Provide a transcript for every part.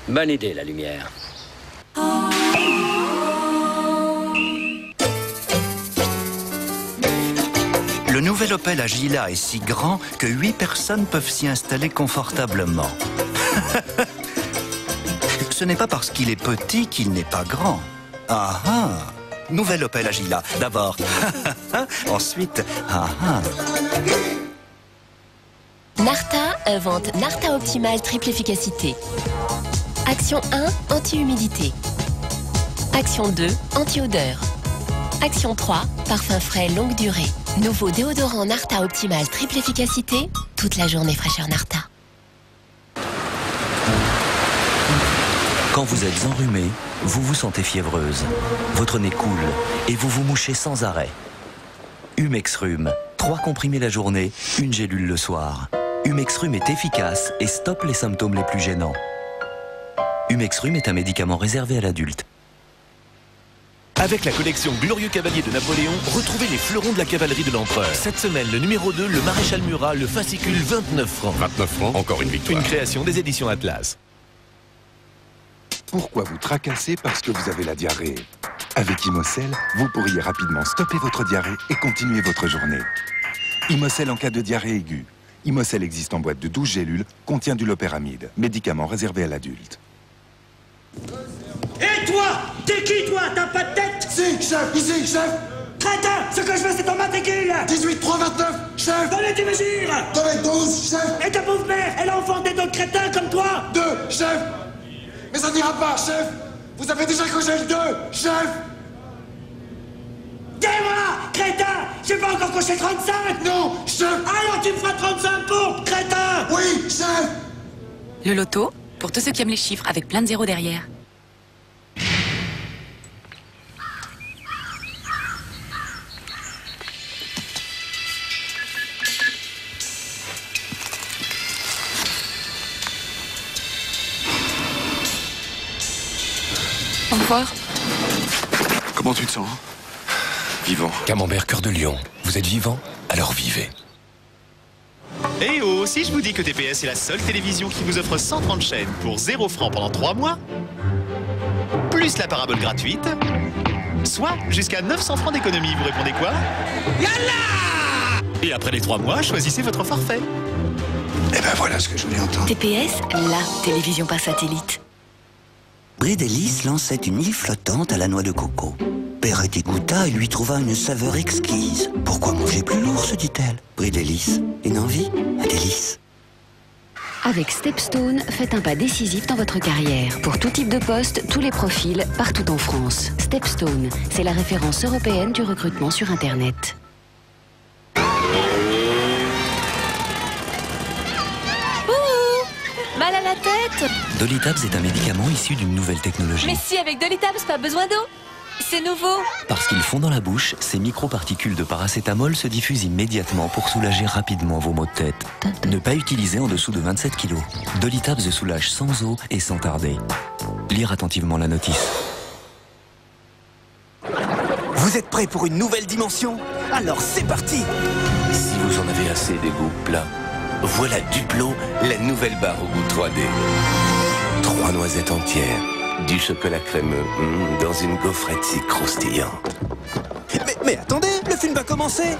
Bonne idée, la lumière. Le nouvel Opel Agila est si grand que 8 personnes peuvent s'y installer confortablement. Ce n'est pas parce qu'il est petit qu'il n'est pas grand. Ah ah! Nouvel Opel Agila. D'abord, ensuite, ah ah! Narta invente Narta Optimal triple efficacité. Action 1, anti-humidité. Action 2, anti-odeur. Action 3, parfum frais longue durée. Nouveau déodorant Narta Optimal triple efficacité. Toute la journée fraîcheur Narta. Quand vous êtes enrhumé, vous vous sentez fiévreuse. Votre nez coule et vous vous mouchez sans arrêt. Humexrum, 3 comprimés la journée, 1 gélule le soir. Humexrum est efficace et stoppe les symptômes les plus gênants. Humexrum est un médicament réservé à l'adulte. Avec la collection Glorieux Cavalier de Napoléon, retrouvez les fleurons de la cavalerie de l'empereur. Cette semaine, le numéro 2, le maréchal Murat, le fascicule 29 francs. 29 francs, encore une victoire. Une création des éditions Atlas. Pourquoi vous tracasser parce que vous avez la diarrhée? Avec Imocel, vous pourriez rapidement stopper votre diarrhée et continuer votre journée. Imocel en cas de diarrhée aiguë. Imocel existe en boîte de 12 gélules, contient du loperamide, médicament réservé à l'adulte. Et toi? T'es qui, toi? T'as pas de tête? Si, chef, ici, chef. Crétin, ce que je veux, c'est ton matricule. 18 3 29, chef. Donnez tes mesures. 2m12, chef. Et ta pauvre mère, elle a enfanté d'autres crétins comme toi? 2, chef. Mais ça n'ira pas, chef. Vous avez déjà coché le 2, chef. Dis-moi, crétin, j'ai pas encore coché 35. Non, chef. Alors tu me feras 35 pompes, crétin. Oui, chef. Le loto, pour tous ceux qui aiment les chiffres, avec plein de zéros derrière. Au revoir. Comment tu te sens? Vivant. Camembert Cœur de Lion. Vous êtes vivant? Alors vivez. Eh oh, si je vous dis que TPS est la seule télévision qui vous offre 130 chaînes pour 0 francs pendant 3 mois, plus la parabole gratuite, soit jusqu'à 900 francs d'économie, vous répondez quoi? Yallah! Et après les 3 mois, choisissez votre forfait. Eh ben voilà ce que je voulais entendre. TPS, la télévision par satellite. Brédélis lançait une île flottante à la noix de coco. Perrette y goûta et lui trouva une saveur exquise. Pourquoi manger plus lourd, se dit-elle. Brédélis, une envie, un délice. Avec Stepstone, faites un pas décisif dans votre carrière. Pour tout type de poste, tous les profils, partout en France. Stepstone, c'est la référence européenne du recrutement sur Internet. Mal à la tête? Dolitabs est un médicament issu d'une nouvelle technologie. Mais si, avec Dolitabs, pas besoin d'eau. C'est nouveau. Parce qu'ils font dans la bouche, ces microparticules de paracétamol se diffusent immédiatement pour soulager rapidement vos maux de tête. Ne pas utiliser en dessous de 27 kg. Dolitabs soulage sans eau et sans tarder. Lire attentivement la notice. Vous êtes prêts pour une nouvelle dimension? Alors c'est parti! Si vous en avez assez des goûts plats, voilà Duplo, la nouvelle barre au goût 3D. 3 noisettes entières, du chocolat crémeux, dans une gaufrette si croustillante. Mais attendez, le film va commencer!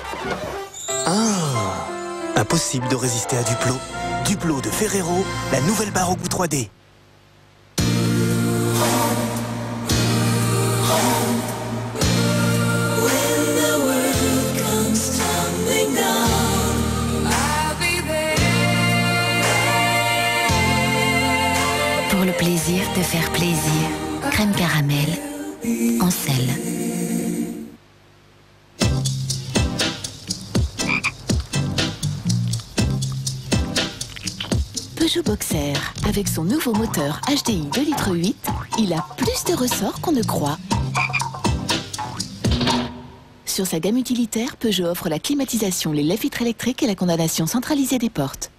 Ah! Impossible de résister à Duplo. Duplo de Ferrero, la nouvelle barre au goût 3D. Pour le plaisir de faire plaisir. Crème caramel en sel. Peugeot Boxer, avec son nouveau moteur HDI 2,8 litres, il a plus de ressorts qu'on ne croit. Sur sa gamme utilitaire, Peugeot offre la climatisation, les lève-vitres électriques et la condamnation centralisée des portes.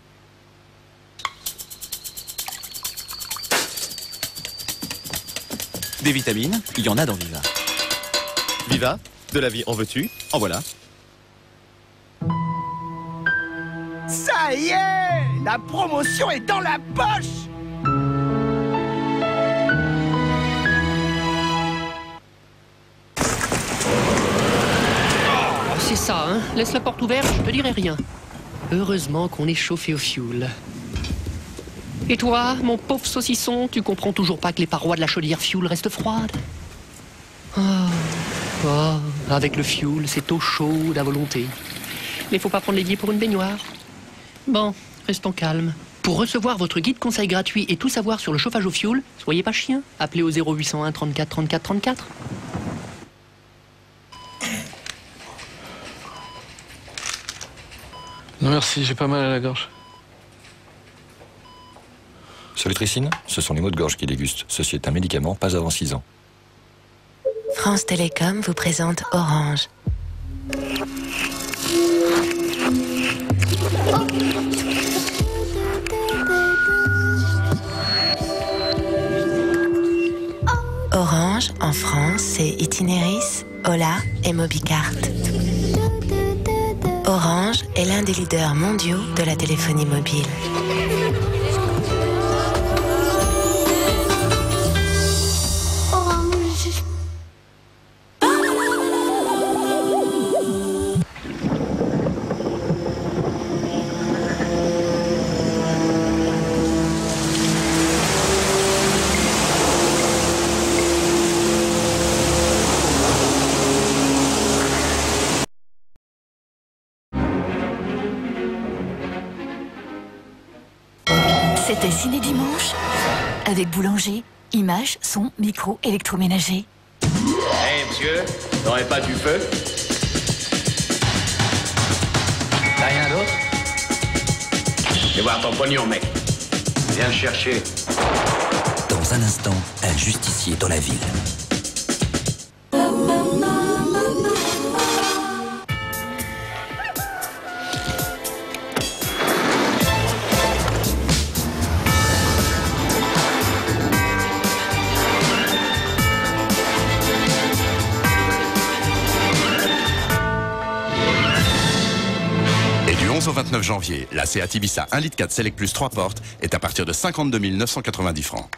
Des vitamines, il y en a dans Viva. Viva, de la vie en veux-tu? En voilà. Ça y est! La promotion est dans la poche! laisse la porte ouverte, je te dirai rien. Heureusement qu'on est chauffé au fioul. Et toi, mon pauvre saucisson, tu comprends toujours pas que les parois de la chaudière fioul restent froides? Avec le fioul, c'est eau chaude à volonté. Mais faut pas prendre l'évier pour une baignoire. Bon, restons calmes. Pour recevoir votre guide conseil gratuit et tout savoir sur le chauffage au fioul, soyez pas chien, appelez au 0801 34 34 34. Non merci, j'ai pas mal à la gorge. Ceritricine, ce sont les maux de gorge qui dégustent. Ceci est un médicament, pas avant 6 ans. France Télécom vous présente Orange. Orange, en France, c'est Itinéris, Ola et Mobicart. Orange est l'un des leaders mondiaux de la téléphonie mobile. C'était Ciné Dimanche avec Boulanger, images, son, micro, électroménager. Hey monsieur, t'aurais pas du feu? T'as rien d'autre? Viens voir ton pognon, mec. Viens le chercher. Dans un instant, un justicier dans la ville. Au 29 janvier, la Seat Ibiza 1,4 litre Select Plus 3 portes est à partir de 52 990 francs.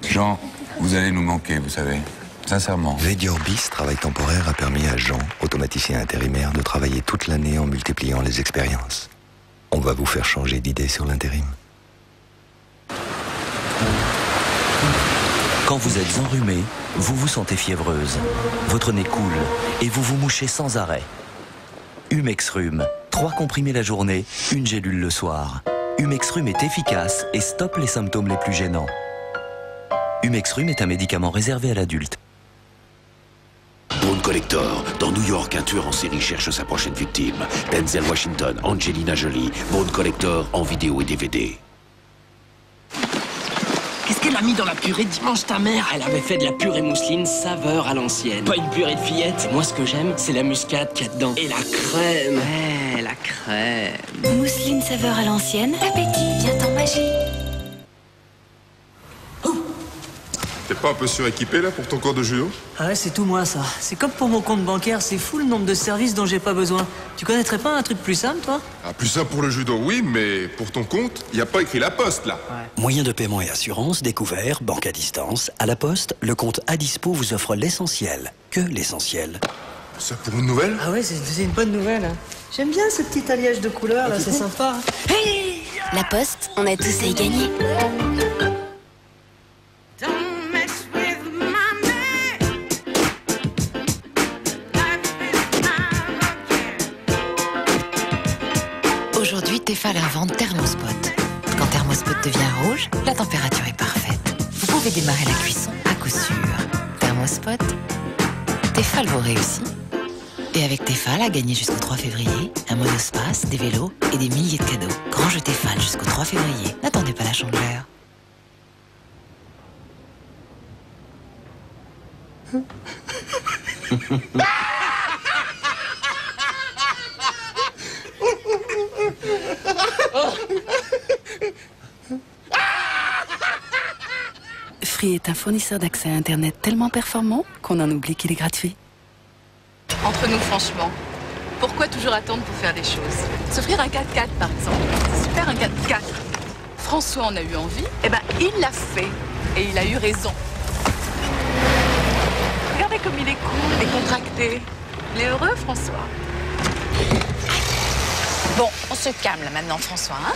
Jean, vous allez nous manquer, vous savez. Sincèrement. VD Orbis, travail temporaire, a permis à Jean, automaticien intérimaire, de travailler toute l'année en multipliant les expériences. On va vous faire changer d'idée sur l'intérim. Quand vous êtes enrhumé, vous vous sentez fiévreuse, votre nez coule et vous vous mouchez sans arrêt. Humexrum, 3 comprimés la journée, 1 gélule le soir. Humexrum est efficace et stoppe les symptômes les plus gênants. Humexrum est un médicament réservé à l'adulte. Bone Collector. Dans New York, un tueur en série cherche sa prochaine victime. Denzel Washington, Angelina Jolie. Bone Collector en vidéo et DVD. Qu'est-ce qu'elle a mis dans la purée dimanche, ta mère? Elle avait fait de la purée mousseline saveur à l'ancienne. Pas une purée de fillette. Moi, ce que j'aime, c'est la muscade qu'il y a dedans. Et la crème. Ouais, la crème. Mousseline saveur à l'ancienne. Appétit, vient en magie. T'es pas un peu suréquipé là pour ton cours de judo? Ah ouais, c'est tout moi ça. C'est comme pour mon compte bancaire, c'est fou le nombre de services dont j'ai pas besoin. Tu connaîtrais pas un truc plus simple, toi? Ah, plus simple pour le judo, oui, mais pour ton compte, y a pas écrit la poste là. Ouais. Moyens de paiement et assurance, découvert, banque à distance. À la Poste, le compte Adispo vous offre l'essentiel. Que l'essentiel. Ça pour une nouvelle? Ah ouais, c'est une bonne nouvelle. Hein. J'aime bien ce petit alliage de couleurs là, c'est sympa. Hey, la Poste, on a tous à y gagner. Aujourd'hui, Tefal invente Thermospot. Quand Thermospot devient rouge, la température est parfaite. Vous pouvez démarrer la cuisson à coup sûr. Thermospot, Tefal vous réussit. Et avec Tefal, à gagner jusqu'au 3 février, un monospace, des vélos et des milliers de cadeaux. Grand jeu Tefal jusqu'au 3 février. N'attendez pas la chandeleur. Free est un fournisseur d'accès à Internet tellement performant qu'on en oublie qu'il est gratuit. Entre nous, franchement, pourquoi toujours attendre pour faire des choses? S'offrir un 4x4, par exemple. C'est super, un 4x4. François en a eu envie, et ben il l'a fait. Et il a eu raison. Regardez comme il est cool, décontracté. Il est heureux, François. Bon, on se calme là maintenant, François, hein?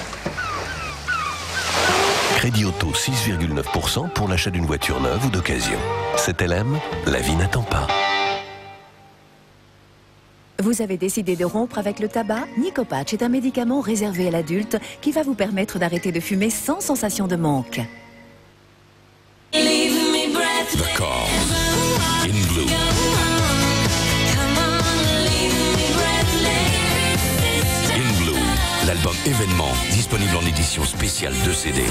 Crédit auto 6,9% pour l'achat d'une voiture neuve ou d'occasion. C'est LM, la vie n'attend pas. Vous avez décidé de rompre avec le tabac? Nicopatch est un médicament réservé à l'adulte qui va vous permettre d'arrêter de fumer sans sensation de manque. The Cars, In Blue. In Blue, l'album événement, disponible en édition spéciale 2 CD,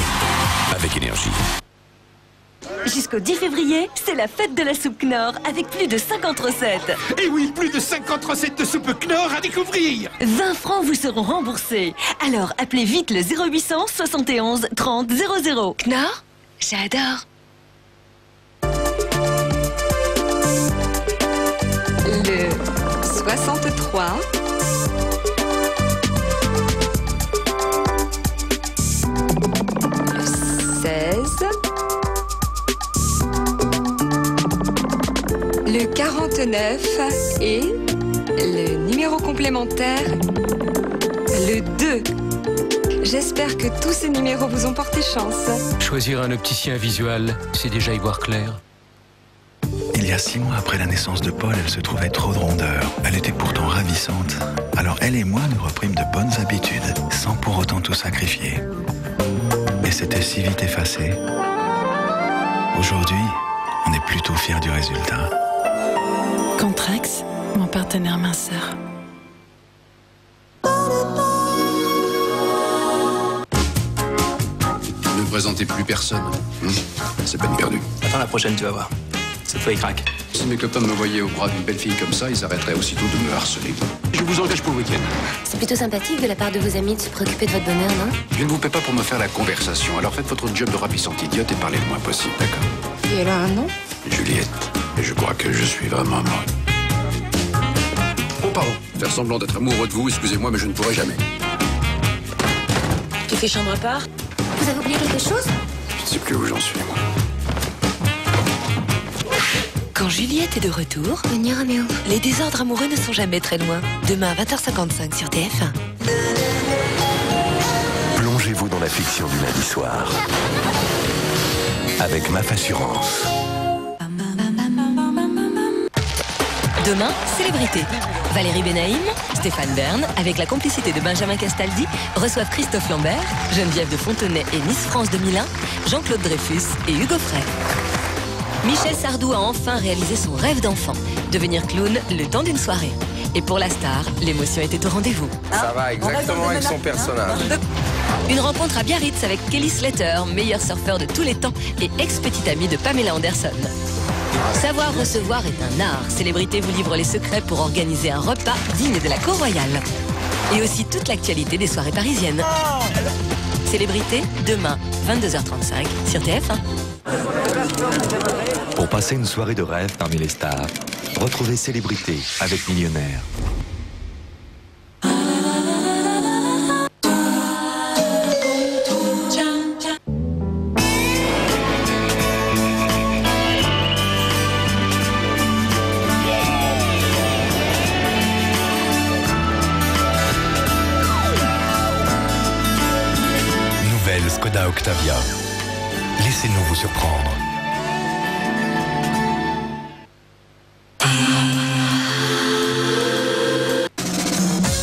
avec énergie. Jusqu'au 10 février, c'est la fête de la soupe Knorr avec plus de 50 recettes. Et oui, plus de 50 recettes de soupe Knorr à découvrir. 20 francs vous seront remboursés. Alors appelez vite le 0800 71 30 00. Knorr, j'adore. Le 63. Le 16. Le 49 et le numéro complémentaire, le 2. J'espère que tous ces numéros vous ont porté chance. Choisir un opticien visuel, c'est déjà y voir clair. Il y a 6 mois après la naissance de Paul, elle se trouvait trop de rondeur. Elle était pourtant ravissante. Alors elle et moi, nous reprîmes de bonnes habitudes, sans pour autant tout sacrifier. Et c'était si vite effacé. Aujourd'hui, on est plutôt fiers du résultat. Contrax, mon partenaire minceur. Ne présentez plus personne. C'est peine perdue. Attends la prochaine, tu vas voir. Cette fois, il craque. Si mes copains me voyaient au bras d'une belle fille comme ça, ils arrêteraient aussitôt de me harceler. Je vous engage pour le week-end. C'est plutôt sympathique de la part de vos amis de se préoccuper de votre bonheur, non? Je ne vous paie pas pour me faire la conversation, alors faites votre job de rapissante idiote et parlez le moins possible, d'accord? Et elle a un nom? Juliette. Et je crois que je suis vraiment amoureux. Oh, pardon. Faire semblant d'être amoureux de vous, excusez-moi, mais je ne pourrai jamais. Tu fais chambre à part? Vous avez oublié quelque chose? Je ne sais plus où j'en suis, moi. Quand Juliette est de retour, Venez, Roméo. les désordres amoureux ne sont jamais très loin. Demain à 20h55 sur TF1. Plongez-vous dans la fiction du lundi soir. Avec MAF Assurance. Demain, célébrité. Valérie Benaïm, Stéphane Bern, avec la complicité de Benjamin Castaldi, reçoivent Christophe Lambert, Geneviève de Fontenay et Miss France 2001, Jean-Claude Dreyfus et Hugo Frey. Michel Sardou a enfin réalisé son rêve d'enfant, devenir clown le temps d'une soirée. Et pour la star, l'émotion était au rendez-vous. Ça va exactement avec son personnage. Une rencontre à Biarritz avec Kelly Slater, meilleur surfeur de tous les temps et ex-petite amie de Pamela Anderson. Savoir recevoir est un art. Célébrité vous livre les secrets pour organiser un repas digne de la cour royale. Et aussi toute l'actualité des soirées parisiennes. Célébrité, demain, 22h35 sur TF1. Pour passer une soirée de rêve parmi les stars, retrouvez Célébrité avec Millionnaire. Nouvelle Skoda Octavia. Laissez-nous vous surprendre.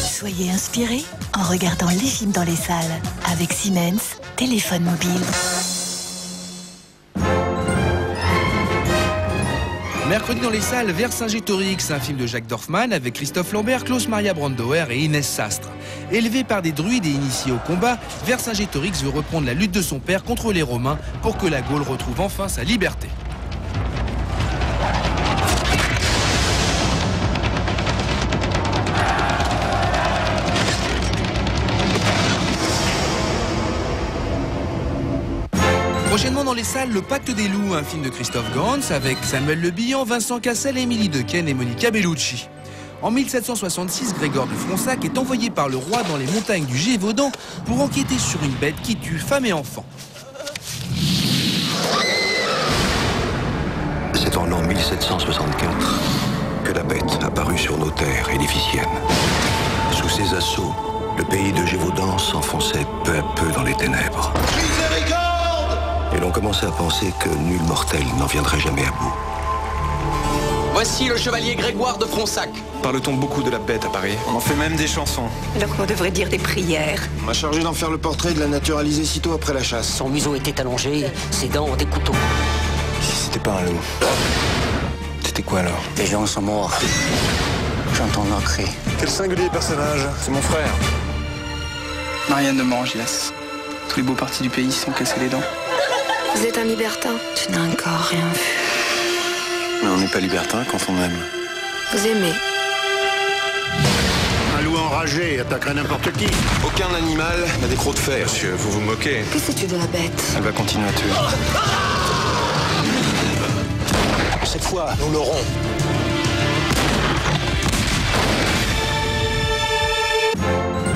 Soyez inspirés en regardant les films dans les salles avec Siemens, téléphone mobile. Mercredi dans les salles, Vercingétorix, un film de Jacques Dorfman avec Christophe Lambert, Klaus Maria Brandauer et Inès Sastre. Élevé par des druides et initié au combat, Vercingétorix veut reprendre la lutte de son père contre les Romains pour que la Gaule retrouve enfin sa liberté. Prochainement dans les salles, Le Pacte des Loups, un film de Christophe Gans avec Samuel Le Bihan, Vincent Cassel, Émilie Dequesne et Monica Bellucci. En 1766, Grégor de Fronsac est envoyé par le roi dans les montagnes du Gévaudan pour enquêter sur une bête qui tue femmes et enfants. C'est en l'an 1764 que la bête apparut sur nos terres édificiennes. Sous ses assauts, le pays de Gévaudan s'enfonçait peu à peu dans les ténèbres. Miséricorde! Et l'on commençait à penser que nul mortel n'en viendrait jamais à bout. Voici le chevalier Grégoire de Fronsac. Parle-t-on beaucoup de la bête à Paris? On en fait même des chansons. Alors qu'on devrait dire des prières. On m'a chargé d'en faire le portrait et de la naturaliser sitôt après la chasse. Son museau était allongé, ses dents ont des couteaux. Si c'était pas un loup, c'était quoi alors? Les gens sont morts. J'entends leur cri. Quel singulier personnage. C'est mon frère. Marianne de Morangilas. Tous les beaux partis du pays se sont cassés les dents. Vous êtes un libertin. Tu n'as encore rien vu. Mais on n'est pas libertin quand on aime. Vous aimez. Un loup enragé attaquerait n'importe qui. Aucun animal n'a des crocs de fer. Monsieur, vous vous moquez. Que sais-tu de la bête? Elle va continuer à tuer. Cette fois, nous l'aurons.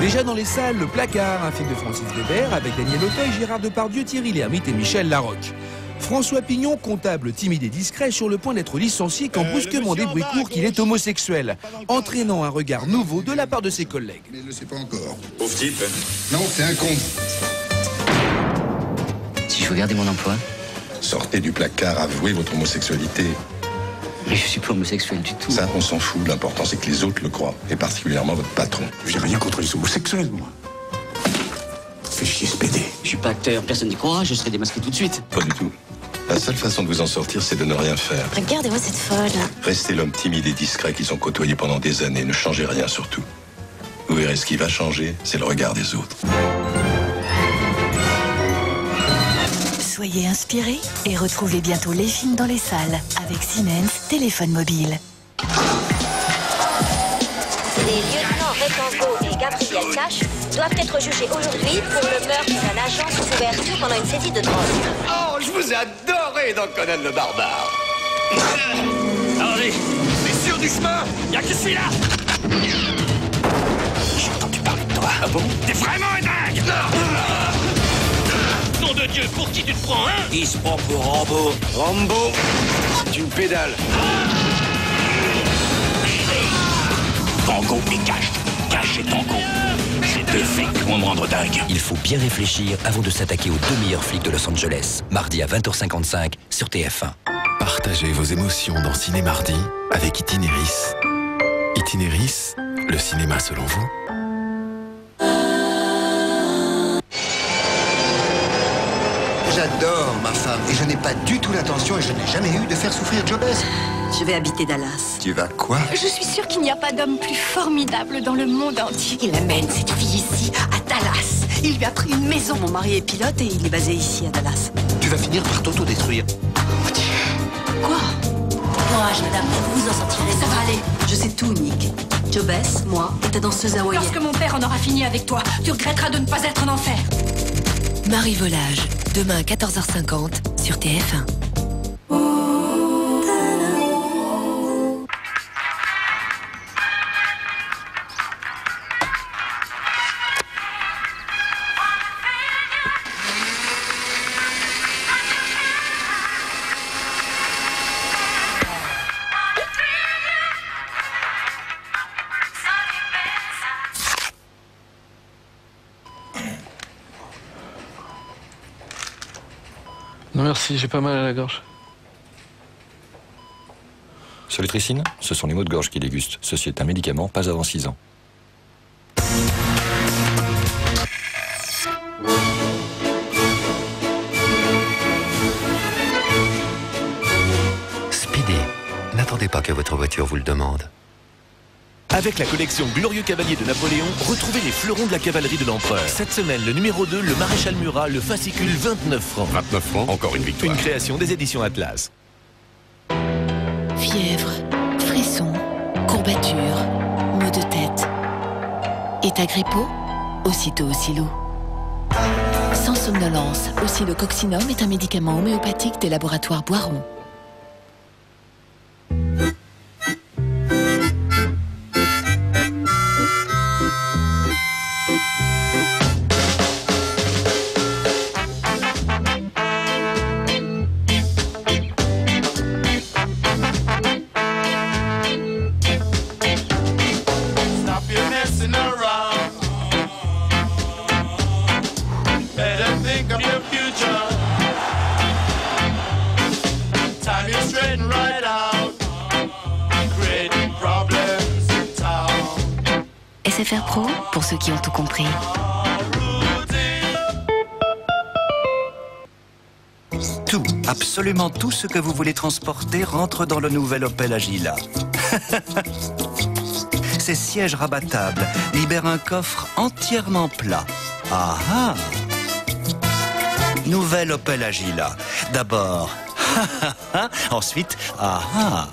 Déjà dans les salles, Le Placard, un film de Francis Weber avec Daniel Auteuil, Gérard Depardieu, Thierry Lhermitte et Michel Larocque. François Pignon, comptable timide et discret, sur le point d'être licencié quand brusquement des bruits courent qu'il est homosexuel, entraînant un regard nouveau de la part de ses collègues. Mais il ne sait pas encore. Pauvre type. Non, c'est un con. Si je veux garder mon emploi? Sortez du placard, avouez votre homosexualité. Mais je suis pas homosexuel du tout. Ça, on s'en fout. L'important, c'est que les autres le croient. Et particulièrement votre patron. J'ai rien contre les homosexuels, moi. Fais chier ce PD. Je suis pas acteur, personne n'y croira, je serai démasqué tout de suite. Pas du tout. La seule façon de vous en sortir, c'est de ne rien faire. Regardez-moi cette folle. Restez l'homme timide et discret qu'ils ont côtoyé pendant des années. Ne changez rien surtout. Vous verrez, ce qui va changer, c'est le regard des autres. Soyez inspirés et retrouvez bientôt les films dans les salles avec Siemens Téléphone Mobile. Les lieutenants Recango et Gabriel Cash doivent être jugés aujourd'hui pour le meurtre d'un agent sous couverture pendant une saisie de drogue. Oh, je vous ai adoré dans Conan le Barbare. Allez, t'es sûr du chemin? Y'a que celui-là. J'ai entendu parler de toi. Ah bon? T'es vraiment un dingue. Nom de Dieu, pour qui tu te prends, hein? Il se prend pour Rambo. Rambo, c'est une pédale. Tango et Cash. Cash et Tango. Ces deux flics vont me rendre dingue. Il faut bien réfléchir avant de s'attaquer aux deux meilleurs flics de Los Angeles. Mardi à 20h55 sur TF1. Partagez vos émotions dans Ciné Mardi avec Itinéris. Itinéris, le cinéma selon vous. J'adore ma femme et je n'ai pas du tout l'intention et je n'ai jamais eu de faire souffrir Jobès. Je vais habiter Dallas. Tu vas quoi? Je suis sûre qu'il n'y a pas d'homme plus formidable dans le monde entier. Il amène cette fille ici, à Dallas. Il lui a pris une maison. Mon mari est pilote et il est basé ici, à Dallas. Tu vas finir par t'autodétruire. Quoi? Courage, madame, vous vous en sortirez. Ça va aller. Je sais tout, Nick. Jobès, moi, et ta danseuse hawaïenne. Lorsque mon père en aura fini avec toi, tu regretteras de ne pas être en enfer. Marie Volage, demain à 14h50 sur TF1. Non merci, j'ai pas mal à la gorge. Solitricine, ce sont les maux de gorge qui dégustent. Ceci est un médicament pas avant 6 ans. Speedy, n'attendez pas que votre voiture vous le demande. Avec la collection Glorieux Cavalier de Napoléon, retrouvez les fleurons de la cavalerie de l'empereur. Cette semaine, le numéro 2, le Maréchal Murat, le fascicule 29 francs. 29 francs, encore une victoire. Une création des éditions Atlas. Fièvre, frissons, courbatures, maux de tête. État grippaux? Aussitôt Oscillo. Sans somnolence, Oscillococcinum est un médicament homéopathique des laboratoires Boiron. Pro, pour ceux qui ont tout compris. Tout, absolument tout ce que vous voulez transporter rentre dans le nouvel Opel Agila. Ces sièges rabattables libèrent un coffre entièrement plat. Ah ah! Nouvel Opel Agila. D'abord, ensuite, ah ah!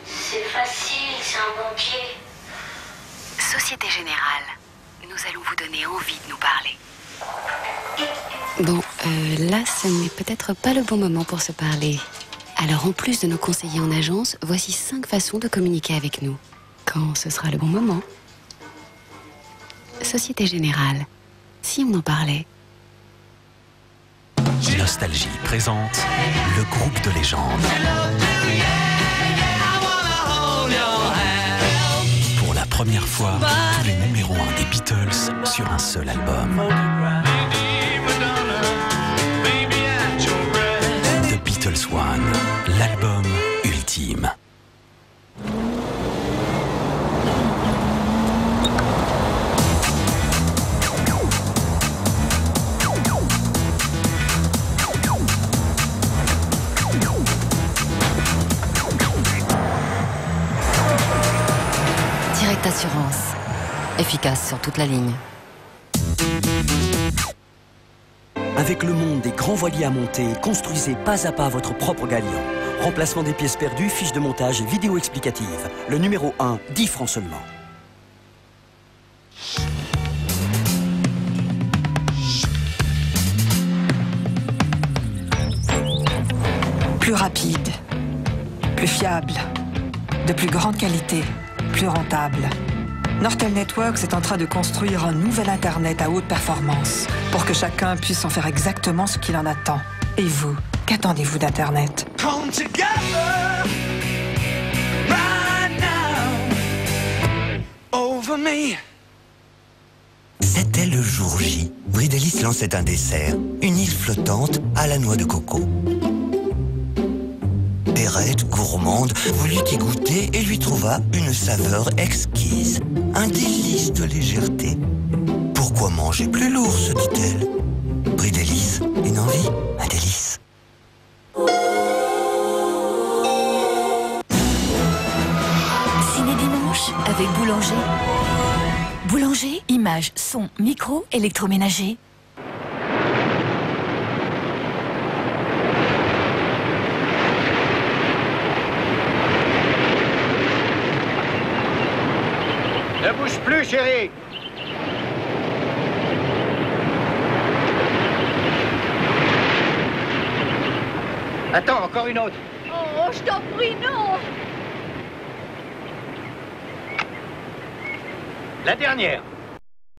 C'est facile, c'est un pompier. Société Générale, nous allons vous donner envie de nous parler. Bon, là, ce n'est peut-être pas le bon moment pour se parler. Alors, en plus de nos conseillers en agence, voici 5 façons de communiquer avec nous. Quand ce sera le bon moment. Société Générale, si on en parlait. Nostalgie présente le groupe de légende. Pour la première fois, tous les numéros 1 des Beatles sur un seul album. The Beatles One, l'album ultime. Direct Assurance. Efficace sur toute la ligne. Avec le monde des grands voiliers à monter, construisez pas à pas votre propre galion. Remplacement des pièces perdues, fiches de montage et vidéo explicative. Le numéro 1, 10 francs seulement. Plus rapide, plus fiable, de plus grande qualité, plus rentable. Nortel Networks est en train de construire un nouvel Internet à haute performance pour que chacun puisse en faire exactement ce qu'il en attend. Et vous, qu'attendez-vous d'Internet? Come together right now over me. C'était le jour J. Bridelis lançait un dessert, une île flottante à la noix de coco. Perrette, gourmande, voulut y goûter et lui trouva une saveur exquise, un délice de légèreté. Pourquoi manger plus lourd, se dit-elle. Bridelis, une envie, un délice. Ciné Dimanche avec Boulanger. Boulanger, images, son, micro, électroménager. Ne bouge plus, chérie. Attends, encore une autre. Oh, je t'en prie, non. La dernière.